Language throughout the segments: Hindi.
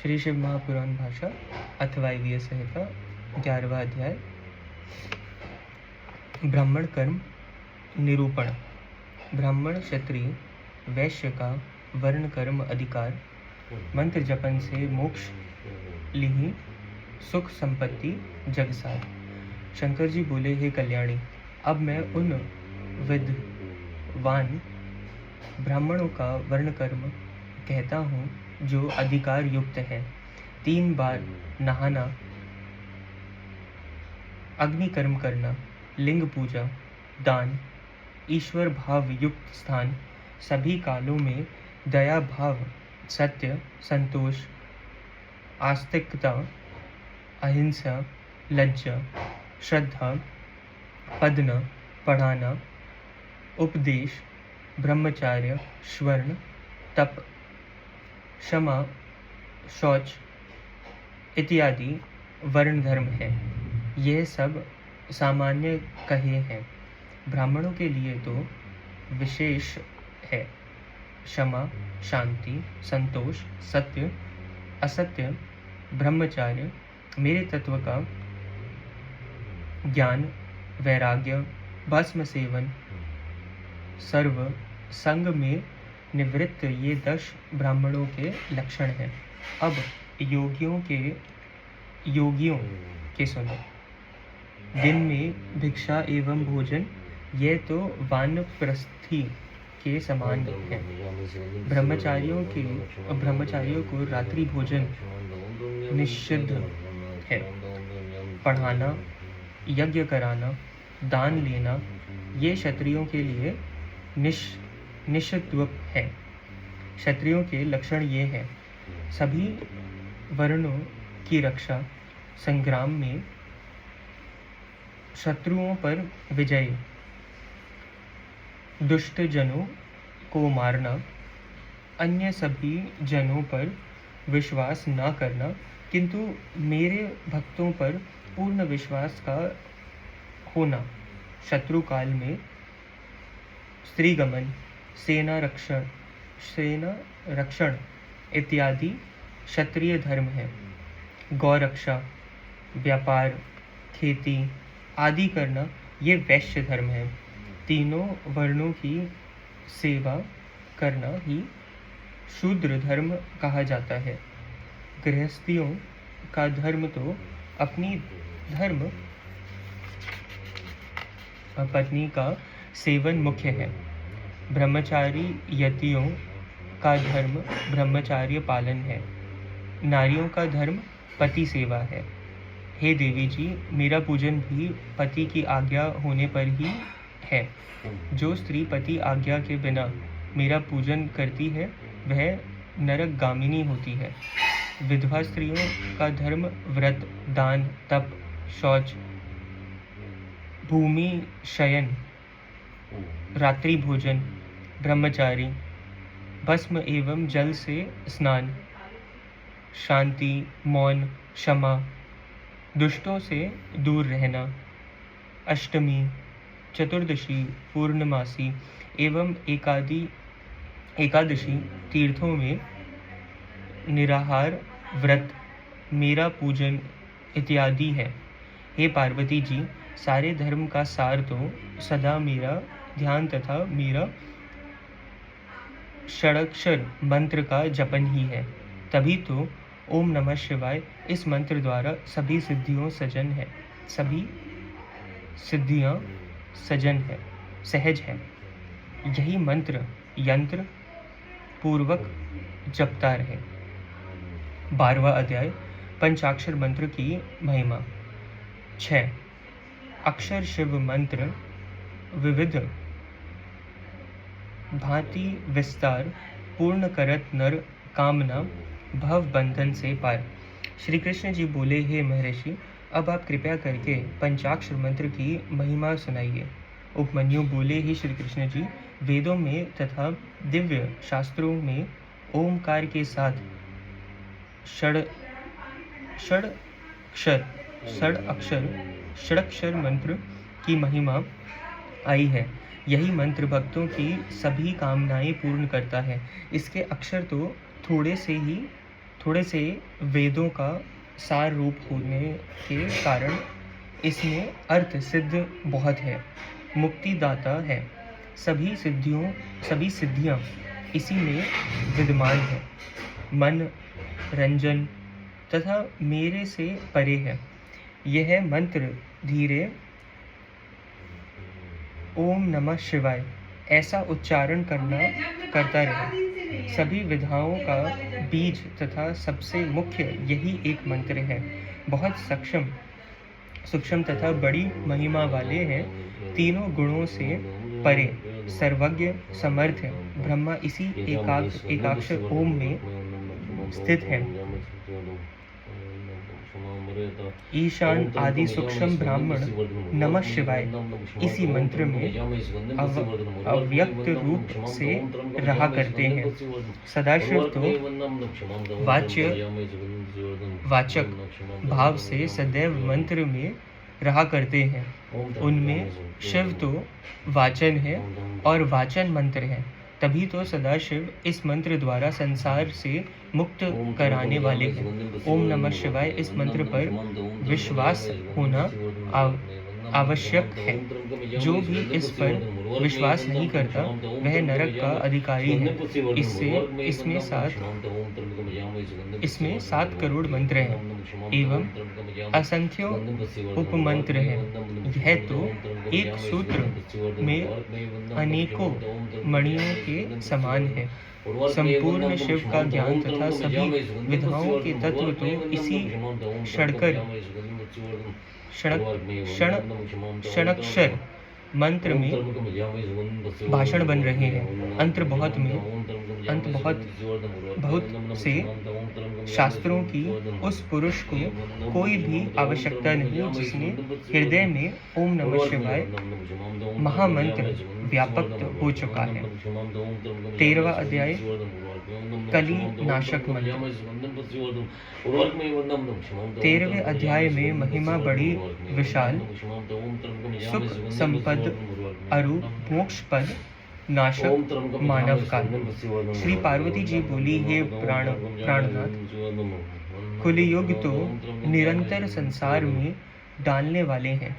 श्री शिव महापुराण भाषा अथर्वणवेद संहिता 11वां अध्याय ब्राह्मण कर्म निरूपण। ब्राह्मण क्षत्रिय वैश्य का वर्ण कर्म अधिकार, मंत्र जपन से मोक्ष लिहि, सुख संपत्ति जगसार। शंकर जी बोले, हे कल्याणी, अब मैं उन विद्वान ब्राह्मणों का वर्ण कर्म कहता हूँ जो अधिकार युक्त है। 3 बार नहाना, अग्नि कर्म करना, लिंग पूजा, दान, ईश्वर भाव युक्त स्थान, सभी कालों में दया भाव, सत्य, संतोष, आस्तिकता, अहिंसा, लज्जा, श्रद्धा, पदना, पढ़ाना, उपदेश, ब्रह्मचार्य, स्वर्ण, तप, क्षमा, शौच इत्यादि वर्ण धर्म है। यह सब सामान्य कहे हैं। ब्राह्मणों के लिए तो विशेष है। क्षमा, शांति, संतोष, सत्य, असत्य, ब्रह्मचार्य, मेरे तत्व का ज्ञान, वैराग्य, भस्म सेवन, सर्व संग में निवृत्त, ये 10 ब्राह्मणों के लक्षण हैं। अब योगियों के सुनो। दिन में भिक्षा एवं भोजन ये तो वानप्रस्थी के समान है। ब्रह्मचारियों को रात्रि भोजन निषिद्ध है। पढ़ाना, यज्ञ कराना, दान लेना ये क्षत्रियों के लिए निषिद्ध है। क्षत्रियों के लक्षण ये हैं: सभी वर्णों की रक्षा, संग्राम में शत्रुओं पर विजय, दुष्ट जनों को मारना, अन्य सभी जनों पर विश्वास न करना, किंतु मेरे भक्तों पर पूर्ण विश्वास का होना, शत्रु काल में स्त्रीगमन, सेना रक्षण इत्यादि क्षत्रिय धर्म है। गौरक्षा, व्यापार, खेती आदि करना ये वैश्य धर्म है। तीनों वर्णों की सेवा करना ही शूद्र धर्म कहा जाता है। गृहस्थियों का धर्म तो अपनी धर्म पत्नी का सेवन मुख्य है। ब्रह्मचारी यतियों का धर्म ब्रह्मचार्य पालन है। नारियों का धर्म पति सेवा है। हे देवी जी, मेरा पूजन भी पति की आज्ञा होने पर ही है। जो स्त्री पति आज्ञा के बिना मेरा पूजन करती है वह नरकगामिनी होती है। विधवा स्त्रियों का धर्म व्रत, दान, तप, शौच, भूमि शयन, रात्रि भोजन, ब्रह्मचारी, भस्म एवं जल से स्नान, शांति, मौन, क्षमा, दुष्टों से दूर रहना, अष्टमी, चतुर्दशी, पूर्णमासी एवं एकादशी तीर्थों में निराहार व्रत, मेरा पूजन इत्यादि है। हे पार्वती जी, सारे धर्म का सार तो सदा मेरा ध्यान तथा मेरा षडाक्षर मंत्र का जपन ही है। तभी तो ओम नमः शिवाय इस मंत्र द्वारा सभी सिद्धियां सजन है, सहज है। यही मंत्र यंत्र पूर्वक जपता रहे। 12वां अध्याय पंचाक्षर मंत्र की महिमा। 6 अक्षर शिव मंत्र विविध भांति विस्तार, पूर्ण करत नर कामना, भव बंधन से पार। श्री कृष्ण जी बोले, हे महर्षि, अब आप कृपया करके पंचाक्षर मंत्र की महिमा सुनाइए। उपमन्यु बोले, हे श्री कृष्ण जी, वेदों में तथा दिव्य शास्त्रों में ओमकार के साथ षडाक्षर मंत्र की महिमा आई है। यही मंत्र भक्तों की सभी कामनाएं पूर्ण करता है। इसके अक्षर तो थोड़े से वेदों का सार रूप होने के कारण इसमें अर्थ सिद्ध बहुत है, मुक्तिदाता है। सभी सिद्धियाँ इसी में विद्यमान है। मन रंजन तथा मेरे से परे है। यह मंत्र धीरे ओम नमः शिवाय ऐसा उच्चारण करता रहे। सभी विधाओं का बीज तथा सबसे मुख्य यही एक मंत्र है। बहुत सूक्ष्म तथा बड़ी महिमा वाले हैं। तीनों गुणों से परे सर्वज्ञ समर्थ है। ब्रह्मा इसी एकाक्षर ओम में स्थित है। ईशान आदि सूक्ष्म ब्राह्मण नमः शिवाय इसी मंत्र में अव्यक्त रूप से रहा करते हैं। सदाशिव तो वाचक भाव से सदैव मंत्र में रहा करते हैं। उनमें शिव तो वाचन है और वाचन मंत्र है। तभी तो सदाशिव इस मंत्र द्वारा संसार से मुक्त कराने वाले हैं। ओम नमः शिवाय इस मंत्र पर विश्वास होना आवश्यक है। जो भी इस पर विश्वास नहीं करता वह नरक का अधिकारी है। इसमें 7 करोड़ मंत्र हैं एवं असंख्य उपमंत्र हैं। यह तो एक सूत्र में अनेकों मणियों के समान है। संपूर्ण शिव का ज्ञान तथा सभी विधाओं के तत्व तो इसी क्षणाक्षर मंत्र में भाषण बन रहे हैं। अंत बहुत से शास्त्रों की उस पुरुष को कोई भी आवश्यकता नहीं जिसने हृदय में ओम नमः शिवाय महामंत्र व्यापक हो चुका है। 13वां अध्याय कली नाशक मंत्र। 13वें अध्याय में महिमा बड़ी विशाल, सुख संपद अरु मोक्ष पद नाशक मानव का। श्री पार्वती जी बोली, हे प्राणनाथ, कुलयुग तो निरंतर संसार में डालने वाले हैं।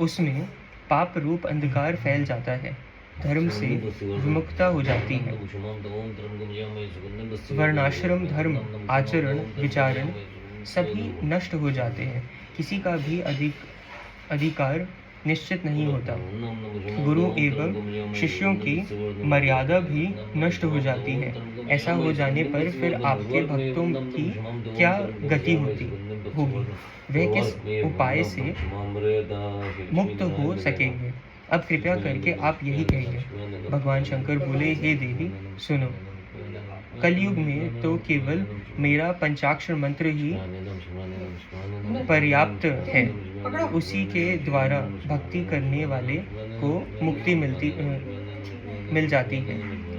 उसमें पाप रूप अंधकार फैल जाता है। धर्म से विमुखता हो जाती है। वर्णाश्रम धर्म आचरण विचारण सभी नष्ट हो जाते हैं। किसी का भी अधिकार निश्चित नहीं होता। गुरु एवं शिष्यों की मर्यादा भी नष्ट हो जाती है। ऐसा हो जाने पर फिर आपके भक्तों की क्या गति होगी? वे किस उपाय से मुक्त हो सकेंगे? अब कृपया करके आप यही कहिए। भगवान शंकर बोले, हे देवी सुनो, कलयुग में तो केवल मेरा पंचाक्षर मंत्र ही पर्याप्त है। उसी के द्वारा भक्ति करने वाले को मुक्ति मिल जाती है।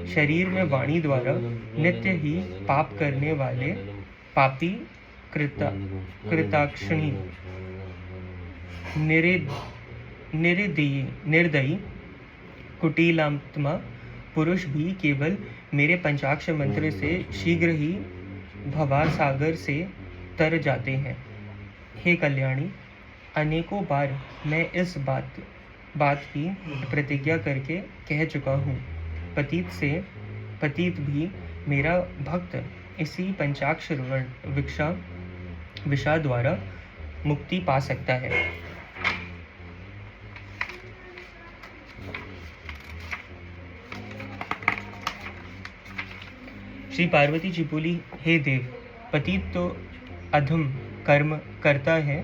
शरीर में वाणी द्वारा नित्य ही पाप करने वाले पापी कृताक्षणी निर्दयी कुटिलात्मा पुरुष भी केवल मेरे पंचाक्षर मंत्र से शीघ्र ही भवसागर से तर जाते हैं। हे कल्याणी, अनेकों बार मैं इस बात की प्रतिज्ञा करके कह चुका हूँ। पतित भी मेरा भक्त इसी पंचाक्षर विषा द्वारा मुक्ति पा सकता है। श्री पार्वती जी बोली, हे देव, पतित तो अधम कर्म करता है,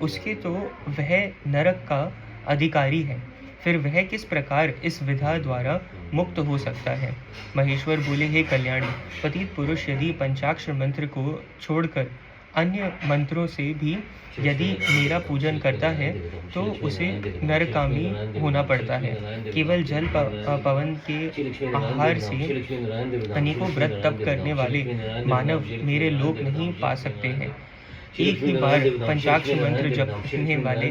उसके तो वह नरक का अधिकारी है। फिर वह किस प्रकार इस विधा द्वारा मुक्त हो सकता है? महेश्वर बोले, हे कल्याणी, पतित पुरुष यदि पंचाक्षर मंत्र को छोड़कर अन्य मंत्रों से भी यदि मेरा पूजन करता है तो उसे नरकामी होना पड़ता है। केवल जल पवन के आहार से अनेकों व्रत तप करने वाले मानव मेरे लोक नहीं पा सकते हैं। एक ही बार पंचाक्षर मंत्र जपने वाले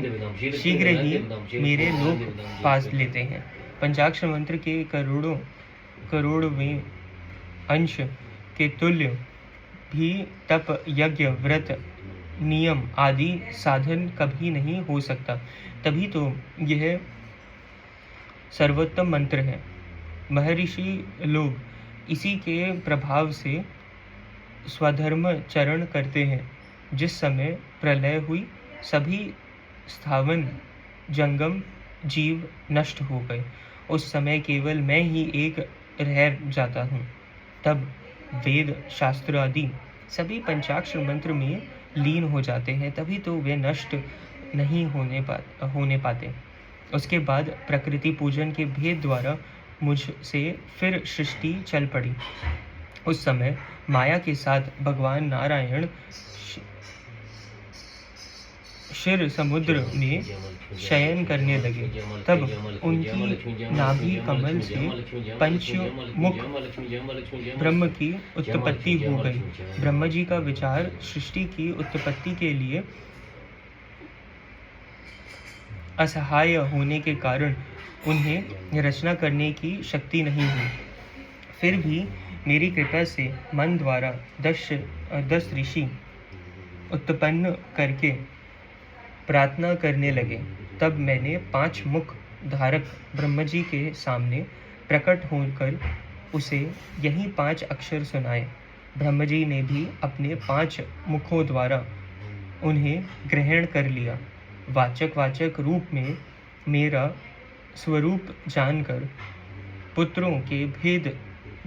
शीघ्र ही मेरे लोक पास लेते हैं। पंचाक्षर मंत्र के करोड़वें अंश के तुल्य भी तप, यज्ञ, व्रत, नियम आदि साधन कभी नहीं हो सकता। तभी तो यह सर्वोत्तम मंत्र है। महर्षि लोग इसी के प्रभाव से स्वधर्म चरण करते हैं। जिस समय प्रलय हुई, सभी स्थावन जंगम जीव नष्ट हो गए। उस समय केवल मैं ही एक रह जाता हूँ। तब वेद, शास्त्र आदि सभी पंचाक्षर मंत्र में लीन हो जाते हैं। तभी तो वे नष्ट नहीं होने पाते। उसके बाद प्रकृति पूजन के भेद द्वारा मुझसे फिर सृष्टि चल पड़ी। उस समय माया के साथ भगवान नारायण क्षीर समुद्र में शयन करने लगे। तब उनकी नाभि कमल से पंचमुख ब्रह्म की उत्पत्ति हो गई। ब्रह्म जी का विचार सृष्टि की उत्पत्ति के लिए असहाय होने के कारण उन्हें रचना करने की शक्ति नहीं हुई। फिर भी मेरी कृपा से मन द्वारा 10 ऋषि उत्पन्न करके प्रार्थना करने लगे। तब मैंने 5 मुख धारक ब्रह्म जी के सामने प्रकट होकर उसे यही 5 अक्षर सुनाए। ब्रह्म जी ने भी अपने 5 मुखों द्वारा उन्हें ग्रहण कर लिया। वाचक रूप में मेरा स्वरूप जानकर पुत्रों के भेद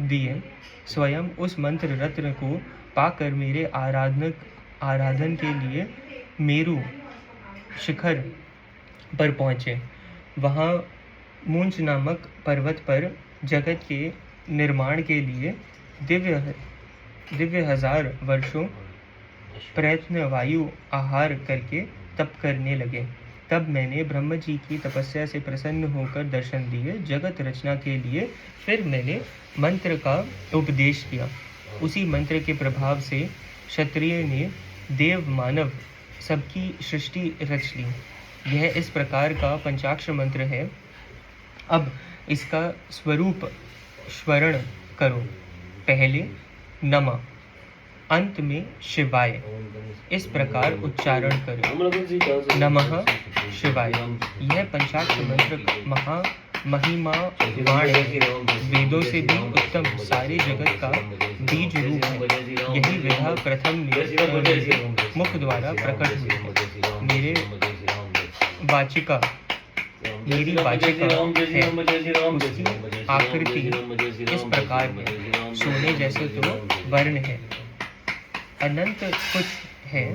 दिए। स्वयं उस मंत्र रत्न को पाकर मेरे आराधन के लिए मेरु शिखर पर पहुँचे। वहाँ मूंज नामक पर्वत पर जगत के निर्माण के लिए दिव्य 1000 वर्षों प्रयत्न वायु आहार करके तप करने लगे। तब मैंने ब्रह्म जी की तपस्या से प्रसन्न होकर दर्शन दिए। जगत रचना के लिए फिर मैंने मंत्र का उपदेश किया। उसी मंत्र के प्रभाव से क्षत्रिय ने देव मानव सबकी सृष्टि रच ली। यह इस प्रकार का पंचाक्षर मंत्र है। अब इसका स्वरूप स्मरण करो। पहले नमः, अंत में शिवाय, इस प्रकार उच्चारण करें। नमः शिवाय। यह पंचाक्षर मंत्र महिमावान है। वेदों से भी उत्तम सारे जगत का बीज रूप है। यही विधा प्रथम मेरे मुख द्वारा प्रकट हुई है। मेरी वाचिका है। उसकी आकृति इस प्रकार है। सोने जैसे तो वर्ण है, अनंत कुछ है,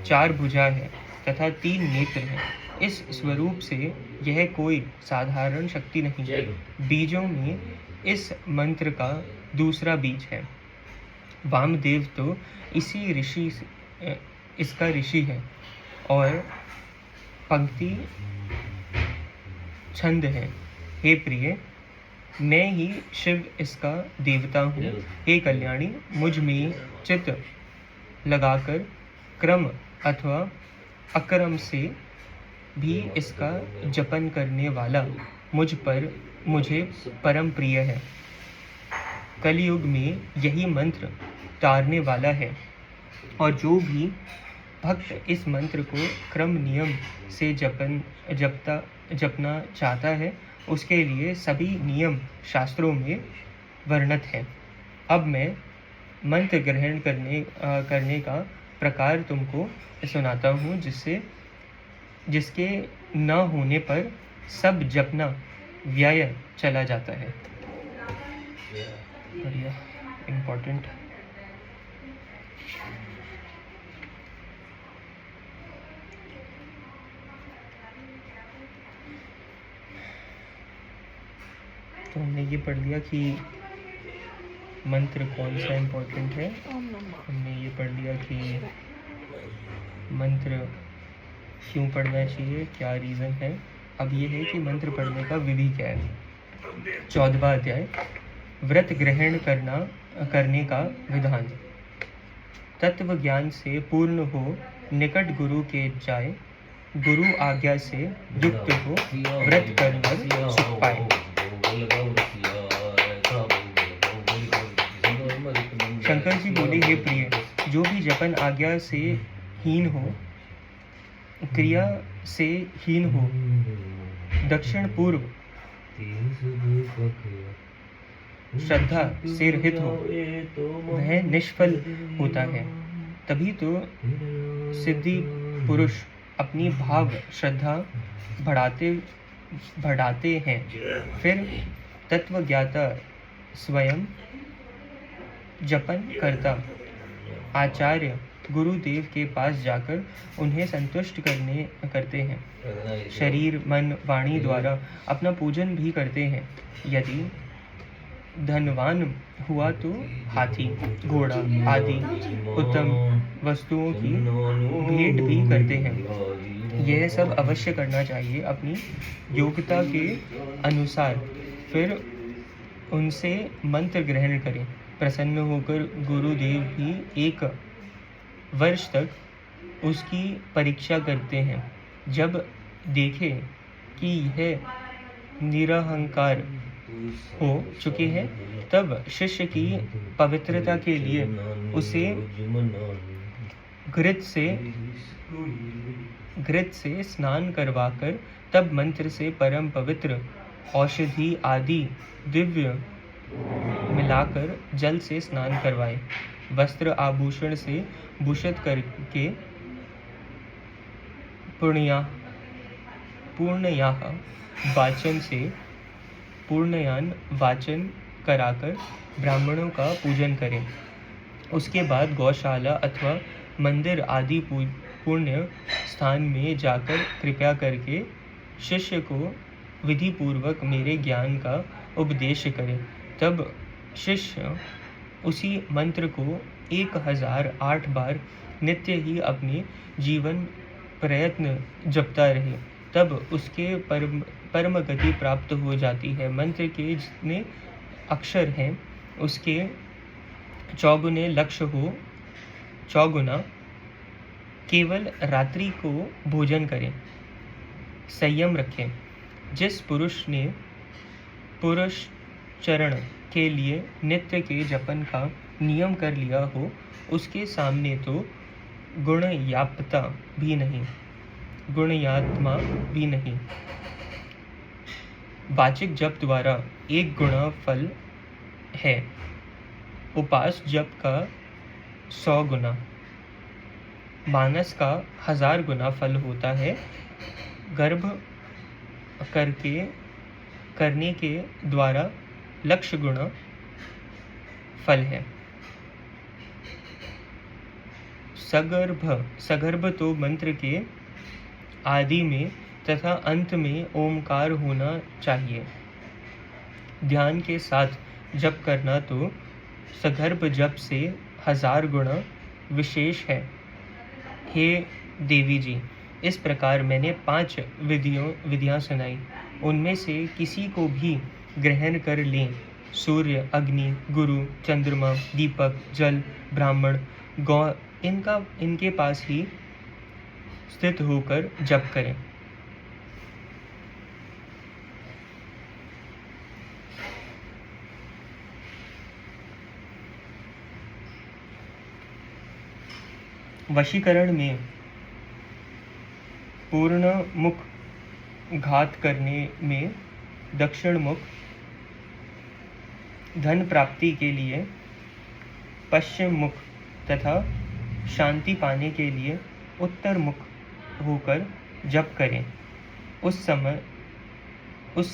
4 भुजा है तथा 3 नेत्र हैं। इस स्वरूप से यह कोई साधारण शक्ति नहीं है। बीजों में इस मंत्र का दूसरा बीज है। वामदेव तो इसका ऋषि है और पंक्ति छंद है। हे प्रिय, मैं ही शिव इसका देवता हूँ। हे कल्याणी, मुझ में चित्त लगाकर क्रम अथवा अक्रम से भी इसका जपन करने वाला मुझे परम प्रिय है। कलयुग में यही मंत्र तारने वाला है और जो भी भक्त इस मंत्र को क्रम नियम से जपना चाहता है, उसके लिए सभी नियम शास्त्रों में वर्णित है। अब मैं मंत्र ग्रहण करने का प्रकार तुमको सुनाता हूँ, जिसके न होने पर सब जपना व्यय चला जाता है। बढ़िया, इम्पोर्टेंट। तो हमने ये पढ़ लिया कि मंत्र कौन सा इम्पोर्टेंट है। हमने ये पढ़ लिया कि मंत्र क्यों पढ़ना चाहिए, क्या रीज़न है। अब ये है कि मंत्र पढ़ने का विधि क्या है। 14वां अध्याय, व्रत ग्रहण करने का विधान। तत्व ज्ञान से पूर्ण हो, निकट गुरु के जाए, गुरु आज्ञा से युक्त हो, व्रत कर सुख पाए। शंकर जी बोले, हे प्रिय, जो भी जपन आज्ञा से हीन हो, क्रिया से हीन हो, दक्षिण पूर्व श्रद्धा से रहित हो, वह निष्फल होता है। तभी तो सिद्धि पुरुष अपनी भाव श्रद्धा बढ़ाते हैं। फिर तत्वज्ञाता स्वयं जपन करता आचार्य गुरुदेव के पास जाकर उन्हें संतुष्ट करते हैं। शरीर मन वाणी द्वारा अपना पूजन भी करते हैं। यदि धनवान हुआ तो हाथी घोड़ा आदि उत्तम वस्तुओं की भेंट भी करते हैं। यह सब अवश्य करना चाहिए अपनी योग्यता के अनुसार। फिर उनसे मंत्र ग्रहण करें। प्रसन्न होकर गुरुदेव भी 1 वर्ष तक उसकी परीक्षा करते हैं। जब देखें कि यह निरहंकार हो चुके हैं, तब शिष्य की पवित्रता के लिए उसे घृत से स्नान करवाकर तब मंत्र से परम पवित्र औषधि आदि दिव्य मिलाकर जल से स्नान करवाए। वस्त्र आभूषण से भूषित करके पूर्णयान वाचन कराकर ब्राह्मणों का पूजन करें। उसके बाद गौशाला अथवा मंदिर आदि पुण्य स्थान में जाकर कृपया करके शिष्य को विधि पूर्वक मेरे ज्ञान का उपदेश करें। तब शिष्य उसी मंत्र को 1008 बार नित्य ही अपने जीवन प्रयत्न जपता रहे, तब उसके परम गति प्राप्त हो जाती है। मंत्र के जितने अक्षर हैं उसके चौगुने लक्ष्य हो। चौगुना केवल रात्रि को भोजन करें, संयम रखें। जिस पुरुष ने पुरुष चरण के लिए नित्य के जपन का नियम कर लिया हो, उसके सामने तो गुणयात्मा भी नहीं। वाचिक जप द्वारा 1 गुना फल है, उपास जप का 100 गुना, मानस का 1000 गुना फल होता है। गर्भ करने के द्वारा लक्ष गुना फल है। सगर्भ तो मंत्र के आदि में तथा अंत में ओमकार होना चाहिए। ध्यान के साथ जप करना तो सगर्भ जप से 1000 गुना विशेष है। हे देवी जी, इस प्रकार मैंने 5 विधियां सुनाई। उनमें से किसी को भी ग्रहण कर लें। सूर्य, अग्नि, गुरु, चंद्रमा, दीपक, जल, ब्राह्मण, गौ इनके पास ही स्थित होकर जप करें। वशीकरण में पूर्ण मुख घात करने में दक्षिण मुख, धन प्राप्ति के लिए पश्चिम मुख तथा शांति पाने के लिए उत्तर मुख होकर जप करें। उस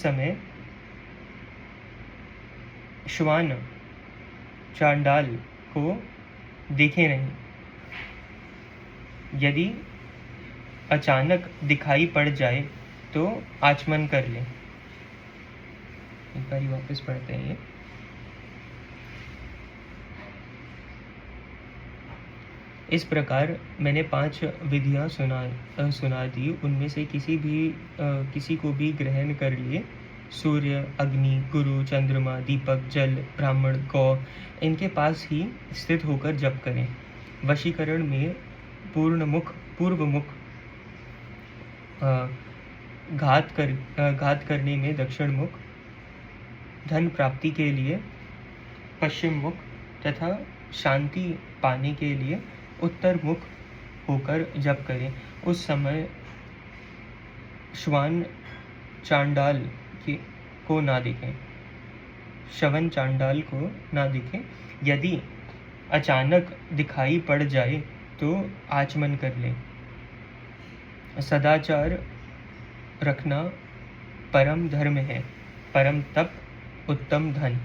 समय श्वान चांडाल को देखे नहीं। यदि अचानक दिखाई पड़ जाए तो आचमन कर लें। एक बारी वापस पढ़ते हैं ये। इस प्रकार मैंने 5 विधियां सुना दी। उनमें से किसी को भी ग्रहण कर लिए। सूर्य, अग्नि, गुरु, चंद्रमा, दीपक, जल, ब्राह्मण, गौ इनके पास ही स्थित होकर जप करें। वशीकरण में पूर्व मुख घात करने में दक्षिण मुख, धन प्राप्ति के लिए पश्चिम मुख तथा शांति पाने के लिए उत्तर मुख होकर जप करें। उस समय श्वान चांडाल को ना दिखें, श्रवण चांडाल को ना दिखें। यदि अचानक दिखाई पड़ जाए तो आचमन कर लें। सदाचार रखना परम धर्म है, परम तप उत्तम धन,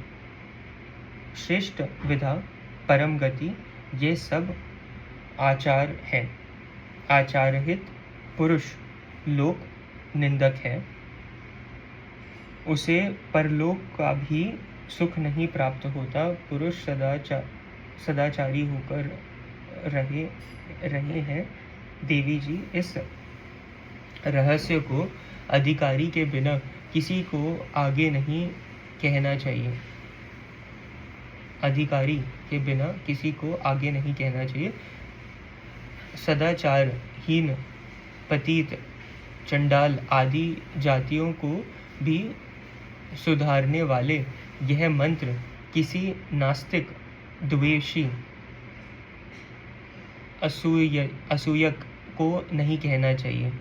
श्रेष्ठ विधा परम गति, ये सब आचार है। आचारहित पुरुष लोक निंदक है, उसे परलोक का भी सुख नहीं प्राप्त होता। पुरुष सदाचारी होकर रहे हैं। देवी जी, इस रहस्य को अधिकारी के बिना किसी को आगे नहीं कहना चाहिए। अधिकारी के बिना किसी को आगे नहीं कहना चाहिए। सदाचारहीन पतित चंडाल आदि जातियों को भी सुधारने वाले यह मंत्र किसी नास्तिक, द्वेषी, असूयक को नहीं कहना चाहिए।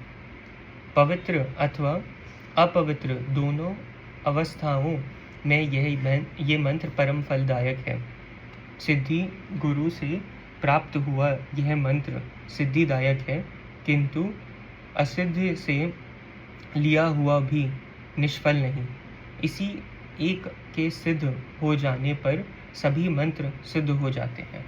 पवित्र अथवा अपवित्र दोनों अवस्थाओं में ये मंत्र परम फलदायक है। सिद्धि गुरु से प्राप्त हुआ यह मंत्र सिद्धिदायक है, किंतु असिद्धि से लिया हुआ भी निष्फल नहीं। इसी एक के सिद्ध हो जाने पर सभी मंत्र सिद्ध हो जाते हैं।